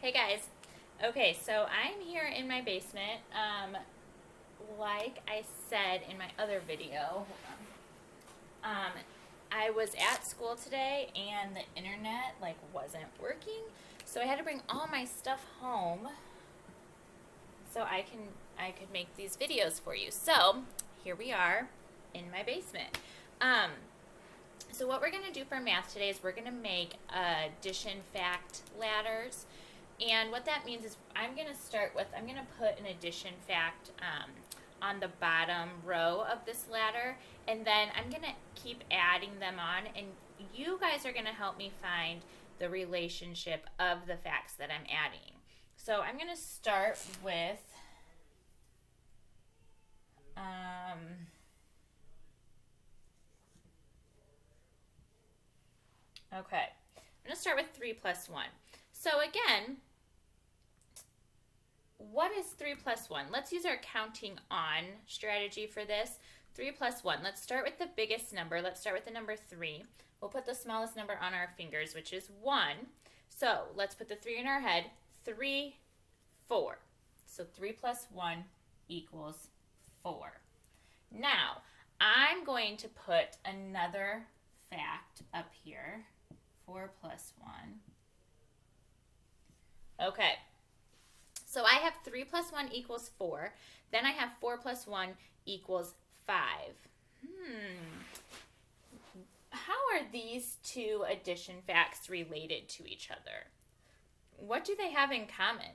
Hey guys. Okay, so I'm here in my basement. Like I said in my other video, I was at school today and the internet wasn't working, so I had to bring all my stuff home so I could make these videos for you. So here we are in my basement. Um, so what we're gonna do for math today is we're gonna make addition fact ladders. And what that means is I'm going to put an addition fact on the bottom row of this ladder, and then I'm going to keep adding them on, and you guys are going to help me find the relationship of the facts that I'm adding. So I'm going to start with, okay, I'm going to start with 3 plus 1. So again, what is 3 plus 1? Let's use our counting on strategy for this. 3 plus 1. Let's start with the biggest number. Let's start with the number 3. We'll put the smallest number on our fingers, which is 1. So let's put the 3 in our head. 3, 4. So 3 plus 1 equals 4. Now, I'm going to put another fact up here. 4 plus 1. Okay. So I have 3 plus 1 equals 4. Then I have 4 plus 1 equals 5. How are these two addition facts related to each other? What do they have in common?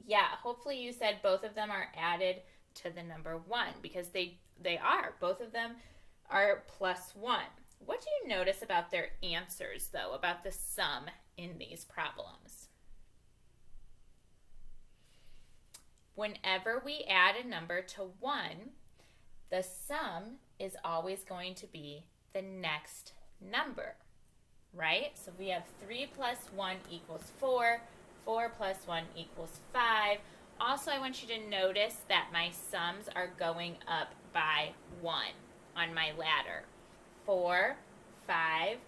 Yeah, hopefully you said both of them are added to the number 1 because they are. Both of them are plus 1. What do you notice about their answers, though, about the sum in these problems? Whenever we add a number to 1, the sum is always going to be the next number, right? So we have 3 plus 1 equals 4, 4 plus 1 equals 5. Also, I want you to notice that my sums are going up by 1 on my ladder. 4, 5.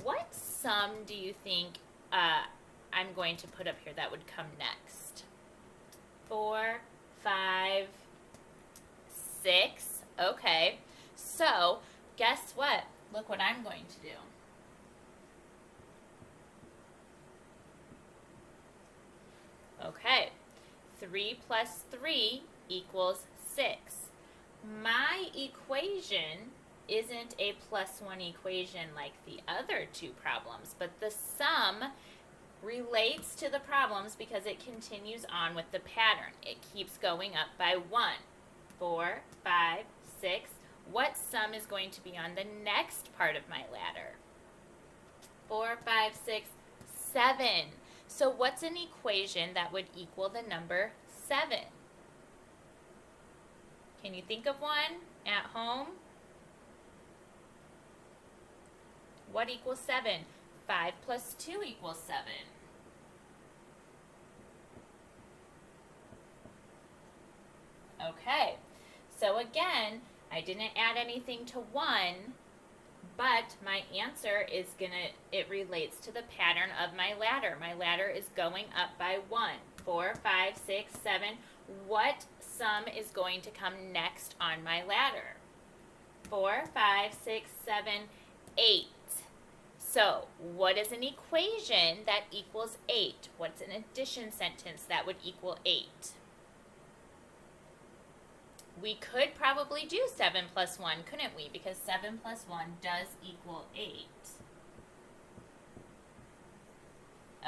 What sum do you think I'm going to put up here that would come next? 4, 5, 6. Okay. So, guess what? Look what I'm going to do. Okay. 3 plus 3 equals 6. My equation isn't a plus 1 equation like the other two problems, but the sum relates to the problems because it continues on with the pattern. It keeps going up by 1. 4, 5, 6. What sum is going to be on the next part of my ladder? 4, 5, 6, 7. So what's an equation that would equal the number 7? Can you think of one at home? What equals 7? 5 plus 2 equals 7. Okay, so again, I didn't add anything to 1, but my answer is it relates to the pattern of my ladder. My ladder is going up by 1. 4, 5, 6, 7. What sum is going to come next on my ladder? 4, 5, 6, 7, 8. So, what is an equation that equals 8? What's an addition sentence that would equal 8? We could probably do 7 plus 1, couldn't we? Because 7 plus 1 does equal 8.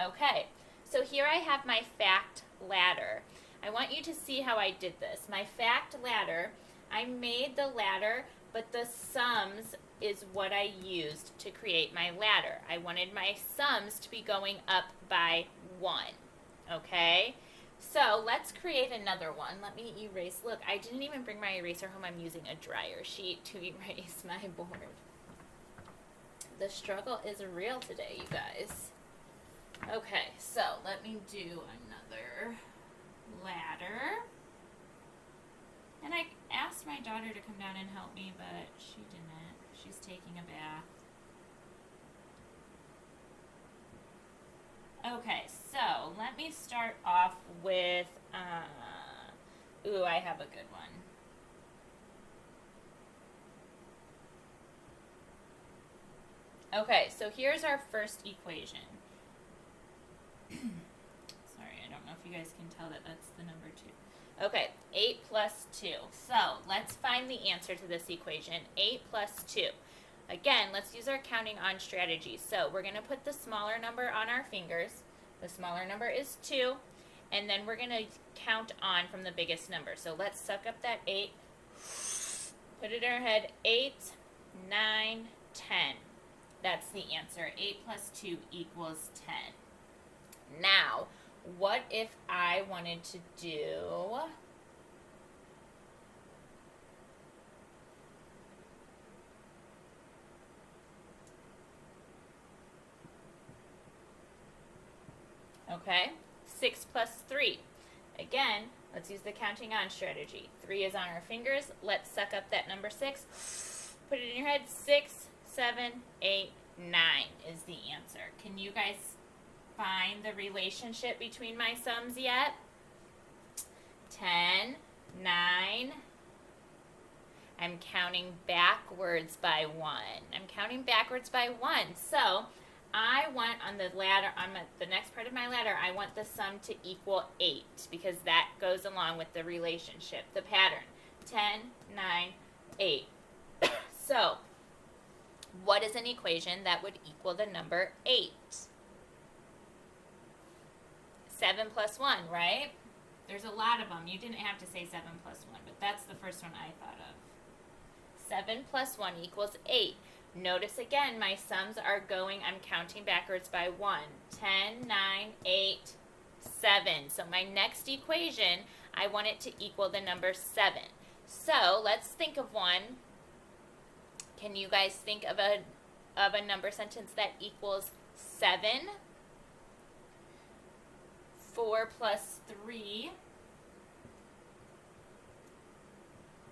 Okay, so here I have my fact ladder. I want you to see how I did this. My fact ladder, I made the ladder, but the sums is what I used to create my ladder. I wanted my sums to be going up by 1, okay? So let's create another one. Let me erase. Look, I didn't even bring my eraser home. I'm using a dryer sheet to erase my board. The struggle is real today, you guys. Okay, so let me do another ladder. And I asked my daughter to come down and help me, but she didn't. She's taking a bath. Okay, so let me start off with, ooh, I have a good one. Okay, so here's our first equation. Sorry, I don't know if you guys can tell that that's the number 2. Okay, 8 plus 2. So let's find the answer to this equation. 8 plus 2. Again, let's use our counting on strategy. So we're going to put the smaller number on our fingers. The smaller number is 2. And then we're going to count on from the biggest number. So let's suck up that 8. Put it in our head. 8, 9, 10. That's the answer. 8 plus 2 equals 10. Now, what if I wanted to do... Okay, 6 plus 3. Again, let's use the counting on strategy. 3 is on our fingers. Let's suck up that number 6. Put it in your head. 6, 7, 8, 9 is the answer. Can you guys find the relationship between my sums yet? 10, 9. I'm counting backwards by 1. I'm counting backwards by 1. So I want on the ladder, on the next part of my ladder, I want the sum to equal 8 because that goes along with the relationship, the pattern. 10, 9, 8. So what is an equation that would equal the number 8? 7 plus 1, right? There's a lot of them. You didn't have to say 7 plus 1, but that's the first one I thought of. 7 plus 1 equals 8. Notice again, my sums are going, I'm counting backwards by 1. 10, 9, 8, 7. So my next equation, I want it to equal the number 7. So let's think of one. Can you guys think of a number sentence that equals 7? 4 plus 3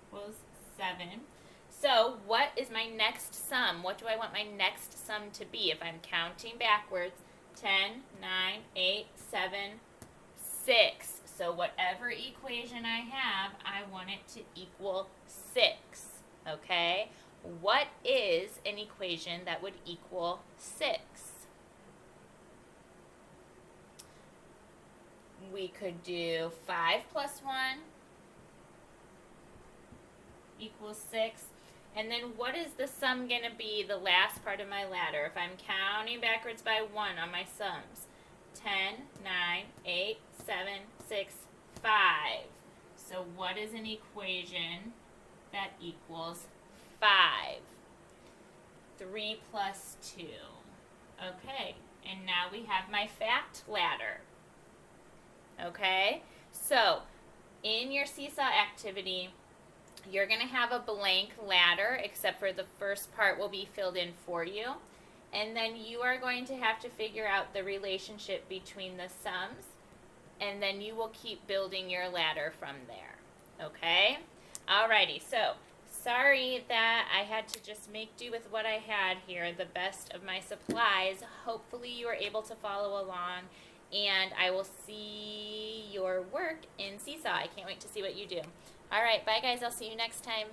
equals 7. So what is my next sum? What do I want my next sum to be? If I'm counting backwards, 10, 9, 8, 7, 6. So whatever equation I have, I want it to equal 6. Okay? What is an equation that would equal 6? We could do 5 plus 1 equals 6. And then what is the sum going to be, the last part of my ladder? If I'm counting backwards by 1 on my sums. 10, 9, 8, 7, 6, 5. So what is an equation that equals 5? 3 plus 2. Okay, and now we have my fact ladder. Okay, so in your seesaw activity, you're going to have a blank ladder, except for the first part will be filled in for you. And then you are going to have to figure out the relationship between the sums, and then you will keep building your ladder from there. Okay? Alrighty, so sorry that I had to just make do with what I had here, the best of my supplies. Hopefully you were able to follow along, and I will see your work in Seesaw. I can't wait to see what you do. All right, bye guys. I'll see you next time.